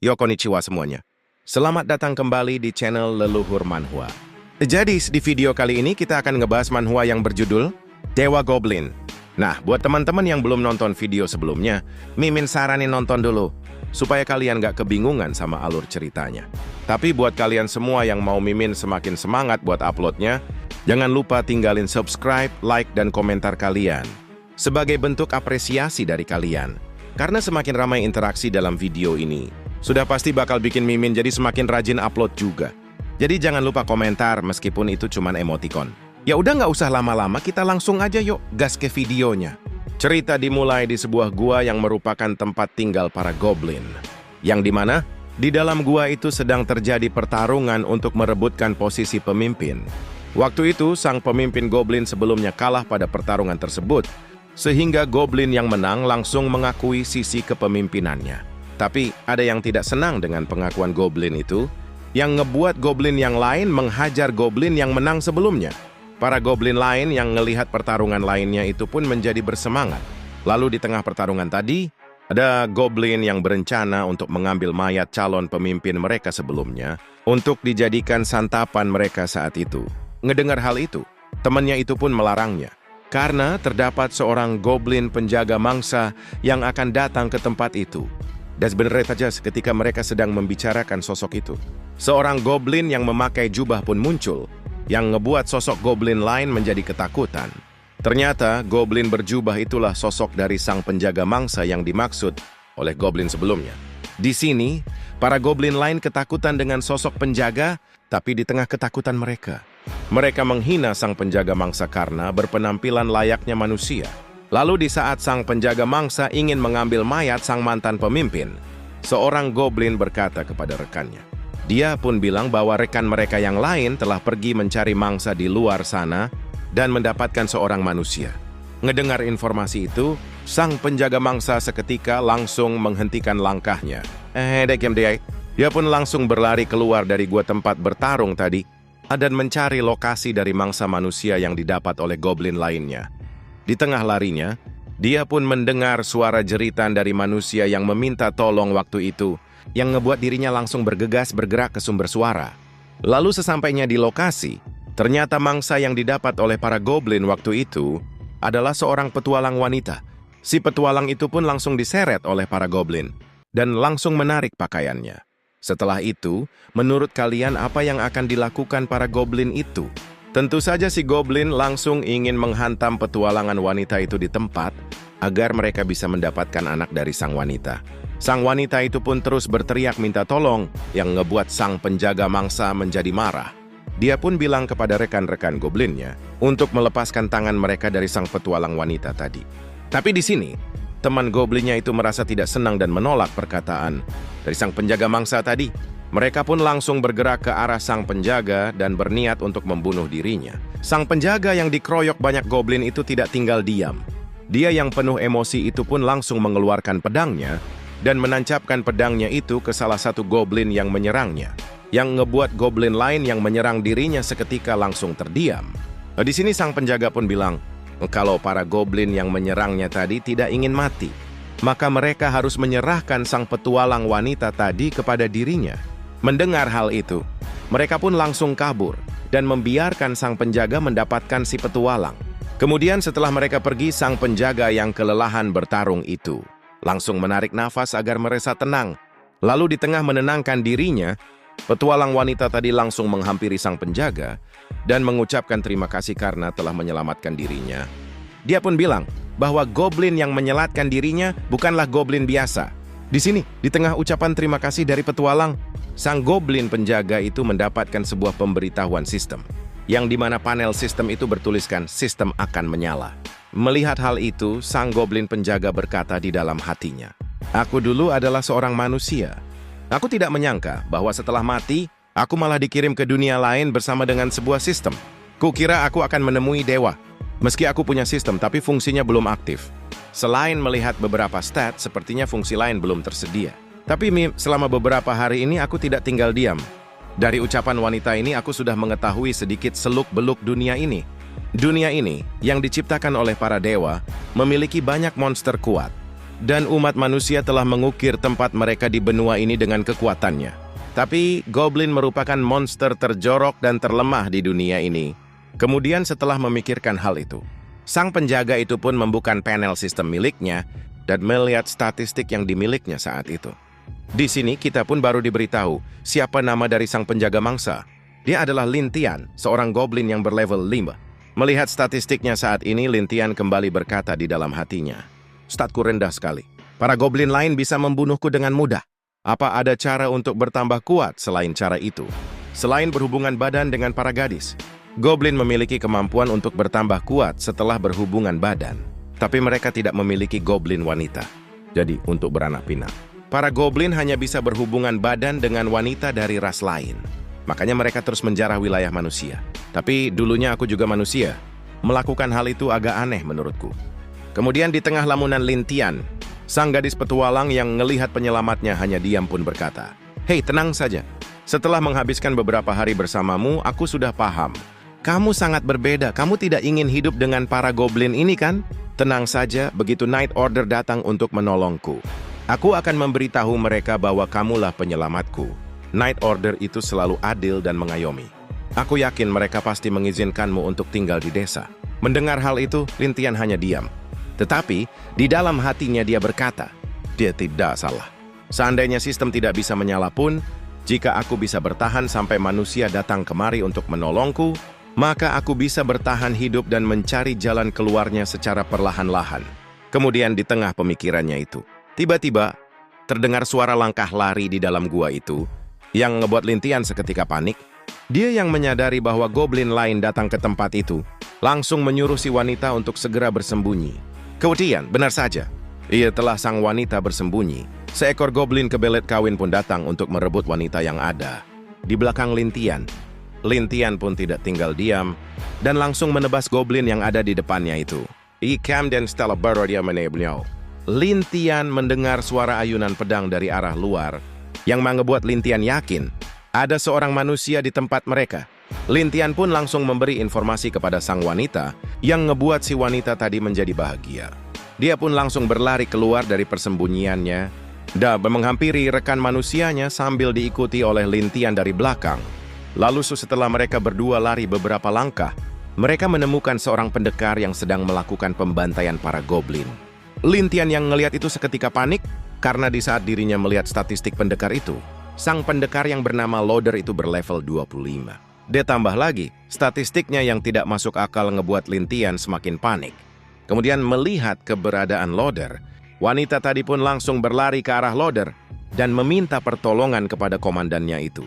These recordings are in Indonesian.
Yo konnichiwa semuanya. Selamat datang kembali di channel Leluhur Manhwa. Jadi di video kali ini kita akan ngebahas manhwa yang berjudul Dewa Goblin. Nah, buat teman-teman yang belum nonton video sebelumnya, Mimin saranin nonton dulu, supaya kalian gak kebingungan sama alur ceritanya. Tapi buat kalian semua yang mau Mimin semakin semangat buat uploadnya, jangan lupa tinggalin subscribe, like, dan komentar kalian sebagai bentuk apresiasi dari kalian. Karena semakin ramai interaksi dalam video ini, sudah pasti bakal bikin Mimin jadi semakin rajin upload juga. Jadi jangan lupa komentar meskipun itu cuman emoticon. Ya udah nggak usah lama-lama, kita langsung aja yuk gas ke videonya. Cerita dimulai di sebuah gua yang merupakan tempat tinggal para goblin. Yang dimana di dalam gua itu sedang terjadi pertarungan untuk merebutkan posisi pemimpin. Waktu itu sang pemimpin goblin sebelumnya kalah pada pertarungan tersebut, sehingga goblin yang menang langsung mengakui sisi kepemimpinannya. Tapi ada yang tidak senang dengan pengakuan goblin itu, yang ngebuat goblin yang lain menghajar goblin yang menang sebelumnya. Para goblin lain yang ngelihat pertarungan lainnya itu pun menjadi bersemangat. Lalu di tengah pertarungan tadi, ada goblin yang berencana untuk mengambil mayat calon pemimpin mereka sebelumnya untuk dijadikan santapan mereka saat itu. Ngedengar hal itu, temannya itu pun melarangnya. Karena terdapat seorang goblin penjaga mangsa yang akan datang ke tempat itu. Dan sebenarnya saja ketika mereka sedang membicarakan sosok itu, seorang goblin yang memakai jubah pun muncul, yang ngebuat sosok goblin lain menjadi ketakutan. Ternyata goblin berjubah itulah sosok dari sang penjaga mangsa yang dimaksud oleh goblin sebelumnya. Di sini, para goblin lain ketakutan dengan sosok penjaga, tapi di tengah ketakutan mereka menghina sang penjaga mangsa karena berpenampilan layaknya manusia. Lalu di saat sang penjaga mangsa ingin mengambil mayat sang mantan pemimpin, seorang goblin berkata kepada rekannya. Dia pun bilang bahwa rekan mereka yang lain telah pergi mencari mangsa di luar sana dan mendapatkan seorang manusia. Ngedengar informasi itu, sang penjaga mangsa seketika langsung menghentikan langkahnya. Dia pun langsung berlari keluar dari gua tempat bertarung tadi dan mencari lokasi dari mangsa manusia yang didapat oleh goblin lainnya. Di tengah larinya, dia pun mendengar suara jeritan dari manusia yang meminta tolong waktu itu, yang ngebuat dirinya langsung bergegas bergerak ke sumber suara. Lalu sesampainya di lokasi, ternyata mangsa yang didapat oleh para goblin waktu itu adalah seorang petualang wanita. Si petualang itu pun langsung diseret oleh para goblin dan langsung menarik pakaiannya. Setelah itu, menurut kalian apa yang akan dilakukan para goblin itu? Tentu saja si goblin langsung ingin menghantam petualangan wanita itu di tempat agar mereka bisa mendapatkan anak dari sang wanita. Sang wanita itu pun terus berteriak minta tolong yang ngebuat sang penjaga mangsa menjadi marah. Dia pun bilang kepada rekan-rekan goblinnya untuk melepaskan tangan mereka dari sang petualang wanita tadi. Tapi di sini, teman goblinnya itu merasa tidak senang dan menolak perkataan dari sang penjaga mangsa tadi. Mereka pun langsung bergerak ke arah sang penjaga dan berniat untuk membunuh dirinya. Sang penjaga yang dikeroyok banyak goblin itu tidak tinggal diam. Dia yang penuh emosi itu pun langsung mengeluarkan pedangnya dan menancapkan pedangnya itu ke salah satu goblin yang menyerangnya, yang ngebuat goblin lain yang menyerang dirinya seketika langsung terdiam. Di sini sang penjaga pun bilang, kalau para goblin yang menyerangnya tadi tidak ingin mati, maka mereka harus menyerahkan sang petualang wanita tadi kepada dirinya. Mendengar hal itu, mereka pun langsung kabur dan membiarkan sang penjaga mendapatkan si petualang. Kemudian setelah mereka pergi, sang penjaga yang kelelahan bertarung itu langsung menarik nafas agar merasa tenang. Lalu di tengah menenangkan dirinya, petualang wanita tadi langsung menghampiri sang penjaga dan mengucapkan terima kasih karena telah menyelamatkan dirinya. Dia pun bilang bahwa goblin yang menyelatkan dirinya bukanlah goblin biasa. Di sini, di tengah ucapan terima kasih dari petualang, sang goblin penjaga itu mendapatkan sebuah pemberitahuan sistem, yang dimana panel sistem itu bertuliskan sistem akan menyala. Melihat hal itu, sang goblin penjaga berkata di dalam hatinya, "Aku dulu adalah seorang manusia. Aku tidak menyangka bahwa setelah mati, aku malah dikirim ke dunia lain bersama dengan sebuah sistem. Kukira aku akan menemui dewa. Meski aku punya sistem, tapi fungsinya belum aktif. Selain melihat beberapa stat, sepertinya fungsi lain belum tersedia. Tapi selama beberapa hari ini aku tidak tinggal diam. Dari ucapan wanita ini aku sudah mengetahui sedikit seluk-beluk dunia ini. Dunia ini yang diciptakan oleh para dewa memiliki banyak monster kuat. dan umat manusia telah mengukir tempat mereka di benua ini dengan kekuatannya. Tapi Goblin merupakan monster terjorok dan terlemah di dunia ini. Kemudian setelah memikirkan hal itu, sang penjaga itu pun membuka panel sistem miliknya dan melihat statistik yang dimilikinya saat itu. Di sini kita pun baru diberitahu siapa nama dari sang penjaga mangsa. Dia adalah Lin Tian, seorang goblin yang berlevel 5. Melihat statistiknya saat ini, Lin Tian kembali berkata di dalam hatinya, "Statku rendah sekali. Para goblin lain bisa membunuhku dengan mudah. Apa ada cara untuk bertambah kuat selain cara itu? Selain berhubungan badan dengan para gadis, goblin memiliki kemampuan untuk bertambah kuat setelah berhubungan badan. Tapi mereka tidak memiliki goblin wanita. Jadi, untuk beranak pinak, para goblin hanya bisa berhubungan badan dengan wanita dari ras lain. Makanya mereka terus menjarah wilayah manusia. Tapi dulunya aku juga manusia. Melakukan hal itu agak aneh menurutku." Kemudian di tengah lamunan Lin Tian, sang gadis petualang yang ngelihat penyelamatnya hanya diam pun berkata, "Hei, tenang saja. Setelah menghabiskan beberapa hari bersamamu, aku sudah paham. Kamu sangat berbeda. Kamu tidak ingin hidup dengan para goblin ini, kan? Tenang saja, begitu Night Order datang untuk menolongku, aku akan memberitahu mereka bahwa kamulah penyelamatku. Night Order itu selalu adil dan mengayomi. Aku yakin mereka pasti mengizinkanmu untuk tinggal di desa." Mendengar hal itu, Lin Tian hanya diam. Tetapi, di dalam hatinya dia berkata, dia tidak salah. Seandainya sistem tidak bisa menyala pun, jika aku bisa bertahan sampai manusia datang kemari untuk menolongku, maka aku bisa bertahan hidup dan mencari jalan keluarnya secara perlahan-lahan. Kemudian di tengah pemikirannya itu, tiba-tiba terdengar suara langkah lari di dalam gua itu, yang ngebuat Lin Tian seketika panik. Dia yang menyadari bahwa goblin lain datang ke tempat itu, langsung menyuruh si wanita untuk segera bersembunyi. Kemudian, benar saja, telah sang wanita bersembunyi. Seekor goblin kebelet kawin pun datang untuk merebut wanita yang ada di belakang Lin Tian. Lin Tian pun tidak tinggal diam, dan langsung menebas goblin yang ada di depannya itu. Dan setelah baru dia menebelnya. Lin Tian mendengar suara ayunan pedang dari arah luar, yang mengebuat Lin Tian yakin ada seorang manusia di tempat mereka. Lin Tian pun langsung memberi informasi kepada sang wanita, yang ngebuat si wanita tadi menjadi bahagia. Dia pun langsung berlari keluar dari persembunyiannya dan menghampiri rekan manusianya sambil diikuti oleh Lin Tian dari belakang. Lalu setelah mereka berdua lari beberapa langkah, mereka menemukan seorang pendekar yang sedang melakukan pembantaian para goblin. Lin Tian yang ngelihat itu seketika panik, karena di saat dirinya melihat statistik pendekar itu, sang pendekar yang bernama Loader itu berlevel 25. Dia tambah lagi, statistiknya yang tidak masuk akal ngebuat Lin Tian semakin panik. Kemudian melihat keberadaan Loader, wanita tadi pun langsung berlari ke arah Loader dan meminta pertolongan kepada komandannya itu.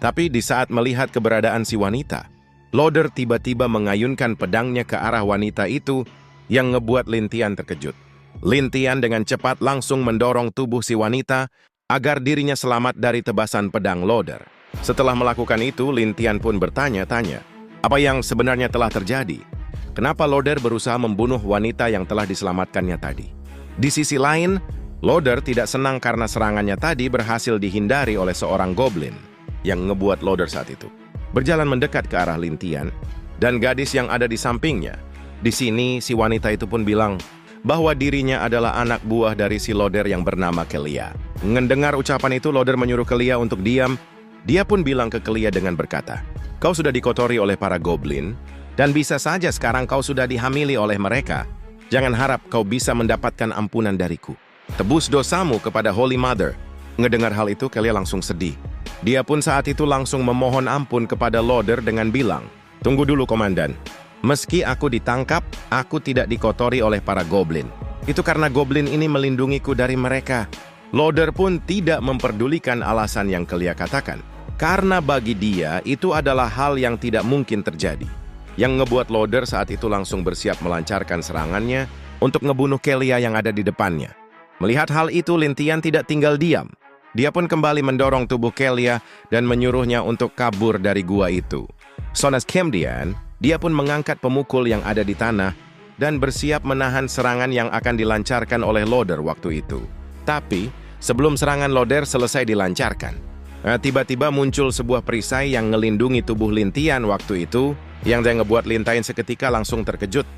Tapi di saat melihat keberadaan si wanita, Loader tiba-tiba mengayunkan pedangnya ke arah wanita itu yang ngebuat Lin Tian terkejut. Lin Tian dengan cepat langsung mendorong tubuh si wanita agar dirinya selamat dari tebasan pedang Loader. Setelah melakukan itu, Lin Tian pun bertanya-tanya, apa yang sebenarnya telah terjadi? Kenapa Loader berusaha membunuh wanita yang telah diselamatkannya tadi? Di sisi lain, Loader tidak senang karena serangannya tadi berhasil dihindari oleh seorang goblin yang ngebuat Loader saat itu berjalan mendekat ke arah Lin Tian dan gadis yang ada di sampingnya. Di sini, si wanita itu pun bilang bahwa dirinya adalah anak buah dari si Loader yang bernama Kelia. Mendengar ucapan itu, Loader menyuruh Kelia untuk diam. Dia pun bilang ke Kelia dengan berkata, "Kau sudah dikotori oleh para goblin, dan bisa saja sekarang kau sudah dihamili oleh mereka. Jangan harap kau bisa mendapatkan ampunan dariku. Tebus dosamu kepada Holy Mother." Ngedengar hal itu, Kelia langsung sedih. Dia pun saat itu langsung memohon ampun kepada Loader dengan bilang, "Tunggu dulu, Komandan. Meski aku ditangkap, aku tidak dikotori oleh para goblin. Itu karena goblin ini melindungiku dari mereka." Loader pun tidak memperdulikan alasan yang Kelia katakan, karena bagi dia itu adalah hal yang tidak mungkin terjadi. Yang ngebuat Loader saat itu langsung bersiap melancarkan serangannya untuk ngebunuh Kelia yang ada di depannya. Melihat hal itu, Lin Tian tidak tinggal diam. Dia pun kembali mendorong tubuh Kelia dan menyuruhnya untuk kabur dari gua itu. Sonas kemudian, dia pun mengangkat pemukul yang ada di tanah dan bersiap menahan serangan yang akan dilancarkan oleh Loader waktu itu. Tapi, sebelum serangan Loader selesai dilancarkan, tiba-tiba muncul sebuah perisai yang ngelindungi tubuh Lin Tian waktu itu, yang ngebuat Lin Tian seketika langsung terkejut.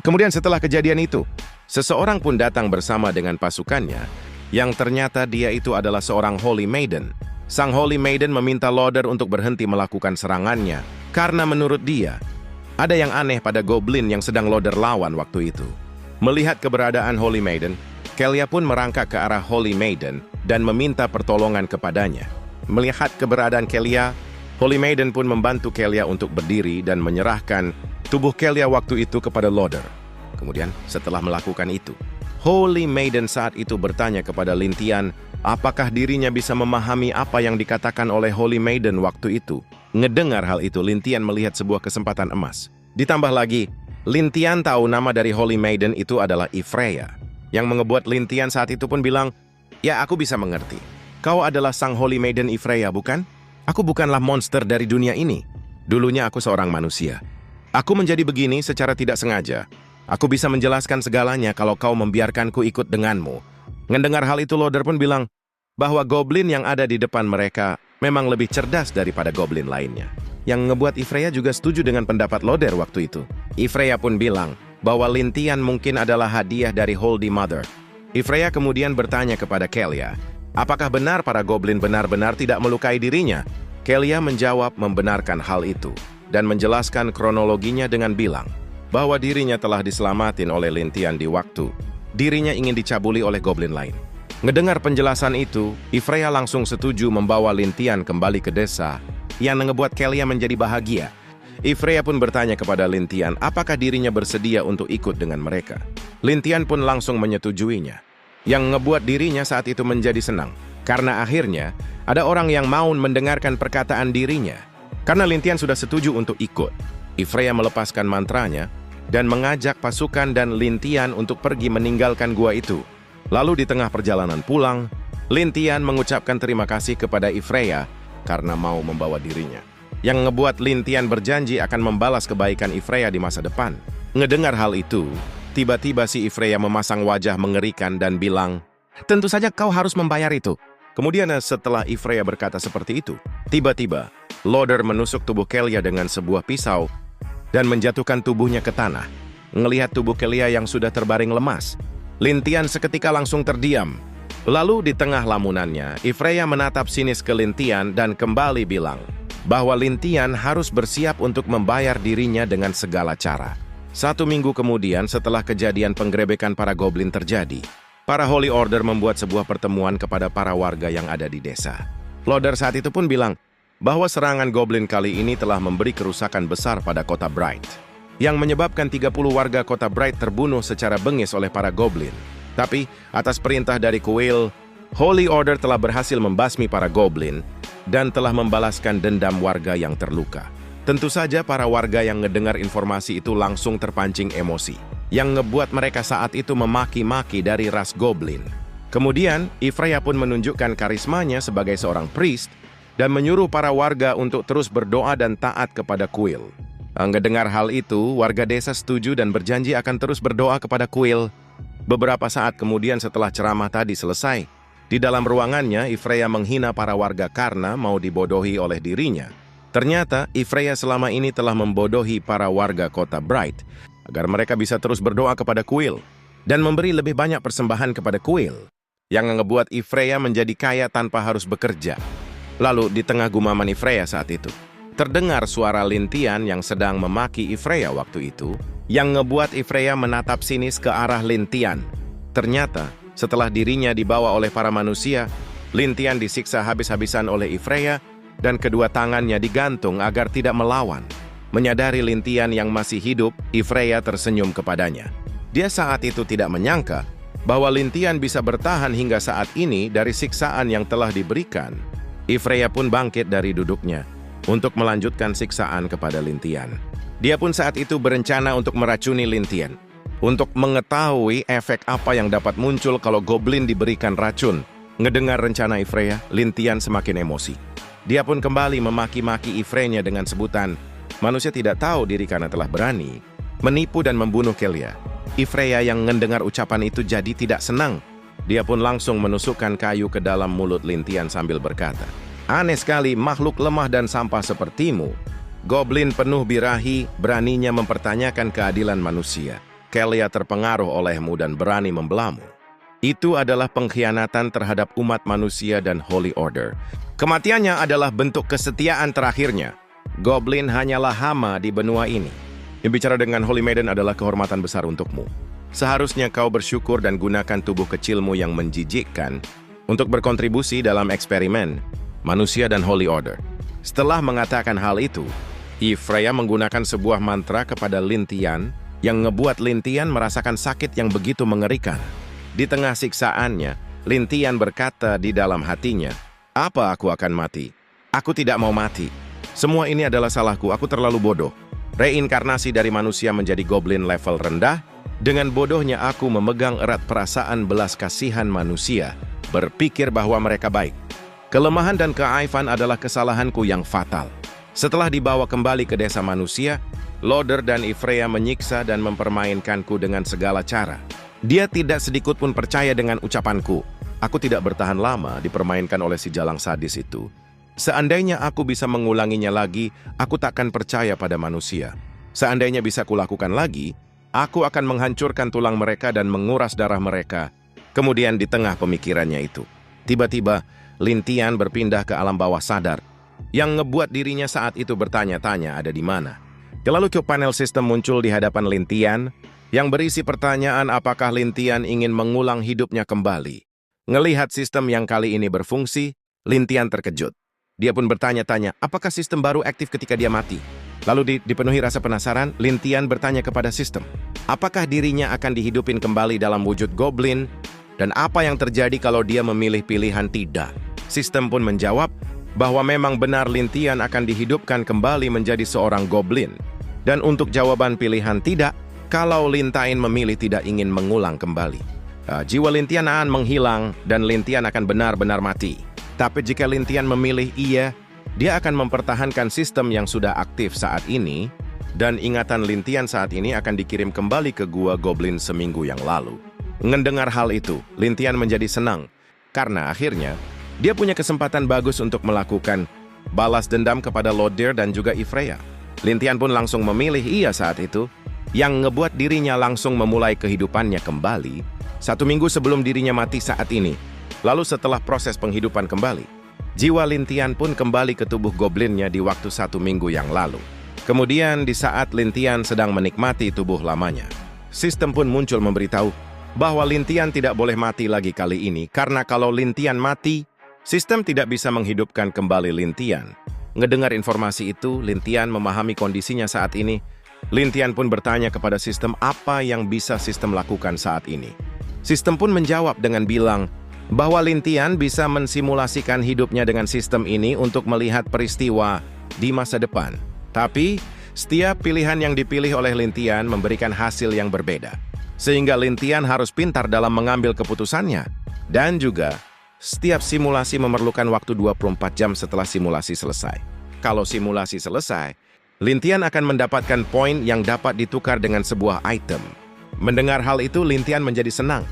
Kemudian setelah kejadian itu, Seseorang pun datang bersama dengan pasukannya, yang ternyata dia itu adalah seorang Holy Maiden. Sang Holy Maiden meminta Loader untuk berhenti melakukan serangannya, karena menurut dia, ada yang aneh pada Goblin yang sedang Loader lawan waktu itu. Melihat keberadaan Holy Maiden, Kelia pun merangkak ke arah Holy Maiden dan meminta pertolongan kepadanya. Melihat keberadaan Kelia, Holy Maiden pun membantu Kelia untuk berdiri dan menyerahkan tubuh Kelia waktu itu kepada Loader. Kemudian, setelah melakukan itu, Holy Maiden saat itu bertanya kepada Lintian, apakah dirinya bisa memahami apa yang dikatakan oleh Holy Maiden waktu itu. Ngedengar hal itu, Lintian melihat sebuah kesempatan emas. Ditambah lagi, Lintian tahu nama dari Holy Maiden itu adalah Ifreya. Yang mengebuat Lintian saat itu pun bilang, ya aku bisa mengerti. Kau adalah sang Holy Maiden Ifreya, bukan? Aku bukanlah monster dari dunia ini. Dulunya aku seorang manusia. Aku menjadi begini secara tidak sengaja. Aku bisa menjelaskan segalanya kalau kau membiarkanku ikut denganmu. Ngedengar hal itu, Loader pun bilang bahwa Goblin yang ada di depan mereka memang lebih cerdas daripada Goblin lainnya. Yang ngebuat Ifreya juga setuju dengan pendapat Loader waktu itu. Ifreya pun bilang bahwa Lintian mungkin adalah hadiah dari Holy Mother. Ifreya kemudian bertanya kepada Kelia, apakah benar para Goblin benar-benar tidak melukai dirinya? Kelia menjawab membenarkan hal itu dan menjelaskan kronologinya dengan bilang bahwa dirinya telah diselamatin oleh Lintian di waktu dirinya ingin dicabuli oleh Goblin lain. Ngedengar penjelasan itu, Ifreya langsung setuju membawa Lintian kembali ke desa, yang ngebuat Kelia menjadi bahagia. Ifreya pun bertanya kepada Lintian apakah dirinya bersedia untuk ikut dengan mereka. Lintian pun langsung menyetujuinya, yang ngebuat dirinya saat itu menjadi senang, karena akhirnya ada orang yang mau mendengarkan perkataan dirinya. Karena Lintian sudah setuju untuk ikut, Ifreya melepaskan mantranya dan mengajak pasukan dan Lintian untuk pergi meninggalkan gua itu. Lalu di tengah perjalanan pulang, Lintian mengucapkan terima kasih kepada Ifreya karena mau membawa dirinya. Yang ngebuat Lintian berjanji akan membalas kebaikan Ifreya di masa depan. Ngedengar hal itu, tiba-tiba si Ifreya memasang wajah mengerikan dan bilang, tentu saja kau harus membayar itu. Kemudian setelah Ifreya berkata seperti itu, tiba-tiba Loader menusuk tubuh Kelia dengan sebuah pisau dan menjatuhkan tubuhnya ke tanah. Ngelihat tubuh Kelia yang sudah terbaring lemas, Lintian seketika langsung terdiam. Lalu di tengah lamunannya, Ifreya menatap sinis ke Lintian dan kembali bilang bahwa Lintian harus bersiap untuk membayar dirinya dengan segala cara. 1 minggu kemudian setelah kejadian penggerebekan para Goblin terjadi, para Holy Order membuat sebuah pertemuan kepada para warga yang ada di desa. Loader saat itu pun bilang bahwa serangan Goblin kali ini telah memberi kerusakan besar pada kota Bright, yang menyebabkan 30 warga kota Bright terbunuh secara bengis oleh para Goblin. Tapi, atas perintah dari Quill, Holy Order telah berhasil membasmi para Goblin dan telah membalaskan dendam warga yang terluka. Tentu saja para warga yang ngedengar informasi itu langsung terpancing emosi, yang ngebuat mereka saat itu memaki-maki dari ras Goblin. Kemudian, Ifreya pun menunjukkan karismanya sebagai seorang priest dan menyuruh para warga untuk terus berdoa dan taat kepada Quill. Ngedengar hal itu, warga desa setuju dan berjanji akan terus berdoa kepada Quill. Beberapa saat kemudian setelah ceramah tadi selesai, di dalam ruangannya Ifreya menghina para warga karena mau dibodohi oleh dirinya. Ternyata Ifreya selama ini telah membodohi para warga kota Bright agar mereka bisa terus berdoa kepada Quill dan memberi lebih banyak persembahan kepada Quill, yang ngebuat Ifreya menjadi kaya tanpa harus bekerja. Lalu di tengah gumaman Ifreya saat itu, terdengar suara Lintian yang sedang memaki Ifreya waktu itu, yang ngebuat Ifreya menatap sinis ke arah Lintian. Ternyata, setelah dirinya dibawa oleh para manusia, Lintian disiksa habis-habisan oleh Ifreya dan kedua tangannya digantung agar tidak melawan. Menyadari Lintian yang masih hidup, Ifreya tersenyum kepadanya. Dia saat itu tidak menyangka bahwa Lintian bisa bertahan hingga saat ini dari siksaan yang telah diberikan. Ifreya pun bangkit dari duduknya untuk melanjutkan siksaan kepada Lintian. Dia pun saat itu berencana untuk meracuni Lintian, untuk mengetahui efek apa yang dapat muncul kalau Goblin diberikan racun. Ngedengar rencana Ifreya, Lintian semakin emosi. Dia pun kembali memaki-maki Ifreya dengan sebutan, manusia tidak tahu diri karena telah berani menipu dan membunuh Kelia. Ifreya yang mendengar ucapan itu jadi tidak senang. Dia pun langsung menusukkan kayu ke dalam mulut Lintian sambil berkata, aneh sekali makhluk lemah dan sampah sepertimu. Goblin penuh birahi beraninya mempertanyakan keadilan manusia. Kelia terpengaruh olehmu dan berani membelamu. Itu adalah pengkhianatan terhadap umat manusia dan Holy Order. Kematiannya adalah bentuk kesetiaan terakhirnya. Goblin hanyalah hama di benua ini. Bicara dengan Holy Maiden adalah kehormatan besar untukmu. Seharusnya kau bersyukur dan gunakan tubuh kecilmu yang menjijikkan untuk berkontribusi dalam eksperimen manusia dan Holy Order. Setelah mengatakan hal itu, Freya menggunakan sebuah mantra kepada Lintian yang ngebuat Lintian merasakan sakit yang begitu mengerikan. Di tengah siksaannya, Lintian berkata di dalam hatinya, "Apa aku akan mati? Aku tidak mau mati. Semua ini adalah salahku, aku terlalu bodoh. Reinkarnasi dari manusia menjadi goblin level rendah, dengan bodohnya aku memegang erat perasaan belas kasihan manusia, berpikir bahwa mereka baik. Kelemahan dan keaifan adalah kesalahanku yang fatal." Setelah dibawa kembali ke desa manusia, Loder dan Freya menyiksa dan mempermainkanku dengan segala cara. Dia tidak sedikit pun percaya dengan ucapanku. Aku tidak bertahan lama dipermainkan oleh si jalang sadis itu. Seandainya aku bisa mengulanginya lagi, aku takkan percaya pada manusia. Seandainya bisa kulakukan lagi, aku akan menghancurkan tulang mereka dan menguras darah mereka. Kemudian di tengah pemikirannya itu, tiba-tiba Lintian berpindah ke alam bawah sadar, yang ngebuat dirinya saat itu bertanya-tanya ada di mana. Lalu panel sistem muncul di hadapan Lintian, yang berisi pertanyaan apakah Lintian ingin mengulang hidupnya kembali. Ngelihat sistem yang kali ini berfungsi, Lintian terkejut. Dia pun bertanya-tanya, apakah sistem baru aktif ketika dia mati? Lalu dipenuhi rasa penasaran, Lintian bertanya kepada sistem, apakah dirinya akan dihidupin kembali dalam wujud goblin? Dan apa yang terjadi kalau dia memilih pilihan tidak? Sistem pun menjawab bahwa memang benar Lintian akan dihidupkan kembali menjadi seorang goblin. Dan untuk jawaban pilihan tidak, kalau Lintian memilih tidak ingin mengulang kembali. Jiwa Lintian akan menghilang dan Lintian akan benar-benar mati. Tapi jika Lintian memilih iya, dia akan mempertahankan sistem yang sudah aktif saat ini, dan ingatan Lintian saat ini akan dikirim kembali ke gua goblin seminggu yang lalu. Mendengar hal itu, Lintian menjadi senang, karena akhirnya dia punya kesempatan bagus untuk melakukan balas dendam kepada Loder dan juga Freya. Lintian pun langsung memilih iya saat itu, yang ngebuat dirinya langsung memulai kehidupannya kembali 1 minggu sebelum dirinya mati saat ini. Lalu setelah proses penghidupan kembali, jiwa Lintian pun kembali ke tubuh goblinnya di waktu 1 minggu yang lalu. Kemudian di saat Lintian sedang menikmati tubuh lamanya, sistem pun muncul memberitahu bahwa Lintian tidak boleh mati lagi kali ini, karena kalau Lintian mati, sistem tidak bisa menghidupkan kembali Lintian. Ngedengar informasi itu, Lintian memahami kondisinya saat ini. Lintian pun bertanya kepada sistem apa yang bisa sistem lakukan saat ini. Sistem pun menjawab dengan bilang bahwa Lintian bisa mensimulasikan hidupnya dengan sistem ini untuk melihat peristiwa di masa depan. Tapi, setiap pilihan yang dipilih oleh Lintian memberikan hasil yang berbeda. Sehingga Lintian harus pintar dalam mengambil keputusannya. Dan juga, setiap simulasi memerlukan waktu 24 jam setelah simulasi selesai. Kalau simulasi selesai, Lintian akan mendapatkan poin yang dapat ditukar dengan sebuah item. Mendengar hal itu, Lintian menjadi senang.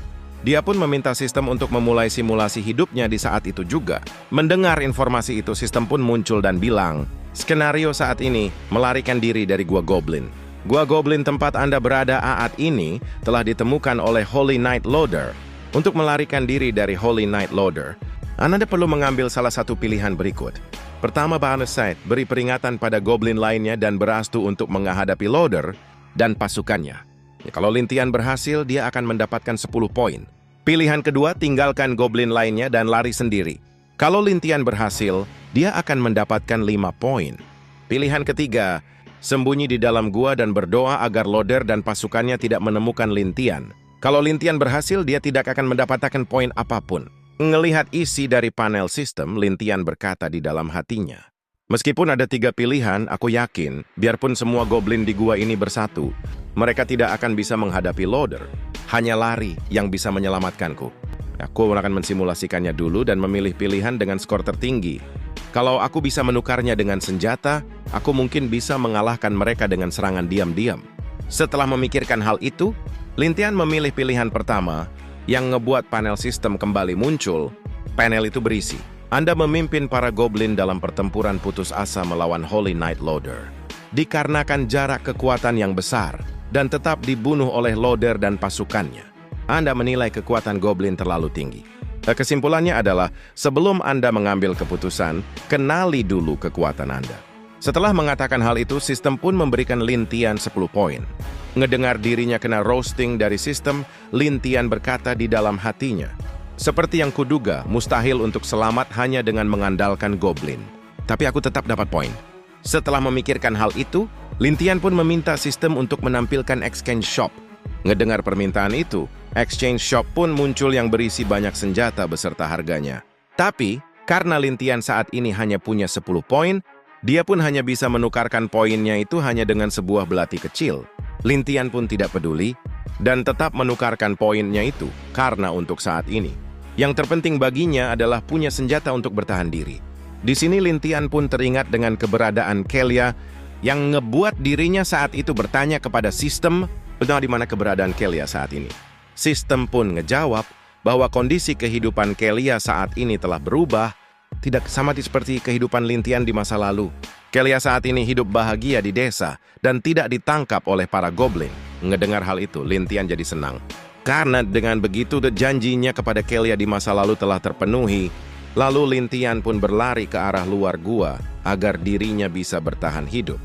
Dia pun meminta sistem untuk memulai simulasi hidupnya di saat itu juga. Mendengar informasi itu, sistem pun muncul dan bilang, skenario saat ini melarikan diri dari Gua Goblin. Gua Goblin tempat Anda berada saat ini telah ditemukan oleh Holy Night Loder. Untuk melarikan diri dari Holy Night Loder, Anda perlu mengambil salah satu pilihan berikut. Pertama, Bahanesite, beri peringatan pada goblin lainnya dan berastu untuk menghadapi Loder dan pasukannya. Kalau Lintian berhasil, dia akan mendapatkan 10 poin. Pilihan kedua, tinggalkan goblin lainnya dan lari sendiri. Kalau Lintian berhasil, dia akan mendapatkan 5 poin. Pilihan ketiga, sembunyi di dalam gua dan berdoa agar Loder dan pasukannya tidak menemukan Lintian. Kalau Lintian berhasil, dia tidak akan mendapatkan poin apapun. Ngelihat isi dari panel sistem, Lintian berkata di dalam hatinya, meskipun ada 3 pilihan, aku yakin, biarpun semua goblin di gua ini bersatu, mereka tidak akan bisa menghadapi Loder. Hanya lari yang bisa menyelamatkanku. Aku akan mensimulasikannya dulu dan memilih pilihan dengan skor tertinggi. Kalau aku bisa menukarnya dengan senjata, aku mungkin bisa mengalahkan mereka dengan serangan diam-diam. Setelah memikirkan hal itu, Lintian memilih pilihan pertama, yang ngebuat panel sistem kembali muncul. Panel itu berisi, Anda memimpin para goblin dalam pertempuran putus asa melawan Holy Night Loder. Dikarenakan jarak kekuatan yang besar, dan tetap dibunuh oleh Loader dan pasukannya. Anda menilai kekuatan Goblin terlalu tinggi. Kesimpulannya adalah, sebelum Anda mengambil keputusan, kenali dulu kekuatan Anda. Setelah mengatakan hal itu, sistem pun memberikan Lin Tian 10 poin. Ngedengar dirinya kena roasting dari sistem, Lin Tian berkata di dalam hatinya, "Seperti yang kuduga, mustahil untuk selamat hanya dengan mengandalkan Goblin. Tapi aku tetap dapat poin." Setelah memikirkan hal itu, Lin Tian pun meminta sistem untuk menampilkan exchange shop. Ngedengar permintaan itu, exchange shop pun muncul yang berisi banyak senjata beserta harganya. Tapi, karena Lin Tian saat ini hanya punya 10 poin, dia pun hanya bisa menukarkan poinnya itu hanya dengan sebuah belati kecil. Lin Tian pun tidak peduli, dan tetap menukarkan poinnya itu, karena untuk saat ini, yang terpenting baginya adalah punya senjata untuk bertahan diri. Di sini Lin Tian pun teringat dengan keberadaan Kelia, yang ngebuat dirinya saat itu bertanya kepada sistem, benar di mana keberadaan Kelia saat ini. Sistem pun ngejawab bahwa kondisi kehidupan Kelia saat ini telah berubah, tidak sama seperti kehidupan Lin Tian di masa lalu. Kelia saat ini hidup bahagia di desa dan tidak ditangkap oleh para goblin. Ngedengar hal itu, Lin Tian jadi senang. Karena dengan begitu janjinya kepada Kelia di masa lalu telah terpenuhi, lalu Lin Tian pun berlari ke arah luar gua agar dirinya bisa bertahan hidup.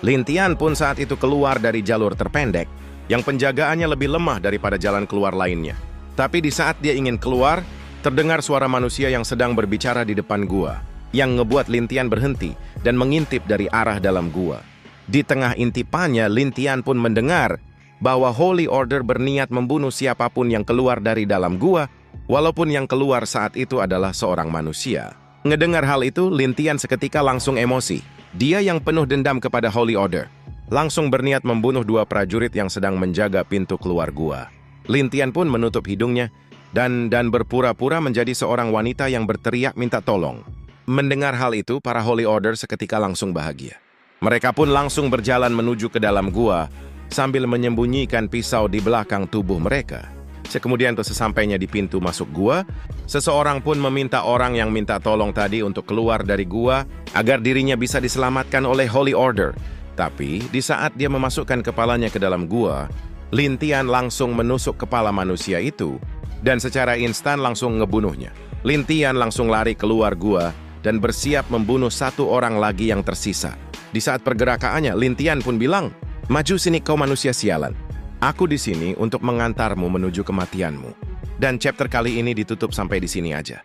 Lin Tian pun saat itu keluar dari jalur terpendek, yang penjagaannya lebih lemah daripada jalan keluar lainnya. Tapi di saat dia ingin keluar, terdengar suara manusia yang sedang berbicara di depan gua, yang ngebuat Lin Tian berhenti dan mengintip dari arah dalam gua. Di tengah intipannya, Lin Tian pun mendengar bahwa Holy Order berniat membunuh siapapun yang keluar dari dalam gua, walaupun yang keluar saat itu adalah seorang manusia. Ngedengar hal itu, Lin Tian seketika langsung emosi. Dia yang penuh dendam kepada Holy Order langsung berniat membunuh 2 prajurit yang sedang menjaga pintu keluar gua. Lin Tian pun menutup hidungnya dan berpura-pura menjadi seorang wanita yang berteriak minta tolong. Mendengar hal itu, para Holy Order seketika langsung bahagia. Mereka pun langsung berjalan menuju ke dalam gua sambil menyembunyikan pisau di belakang tubuh mereka. Kemudian sesampainya di pintu masuk gua, seseorang pun meminta orang yang minta tolong tadi untuk keluar dari gua agar dirinya bisa diselamatkan oleh Holy Order. Tapi, di saat dia memasukkan kepalanya ke dalam gua, Lin Tian langsung menusuk kepala manusia itu dan secara instan langsung ngebunuhnya. Lin Tian langsung lari keluar gua dan bersiap membunuh 1 orang lagi yang tersisa. Di saat pergerakannya, Lin Tian pun bilang, "Maju sini kau manusia sialan. Aku di sini untuk mengantarmu menuju kematianmu." Dan chapter kali ini ditutup sampai di sini aja.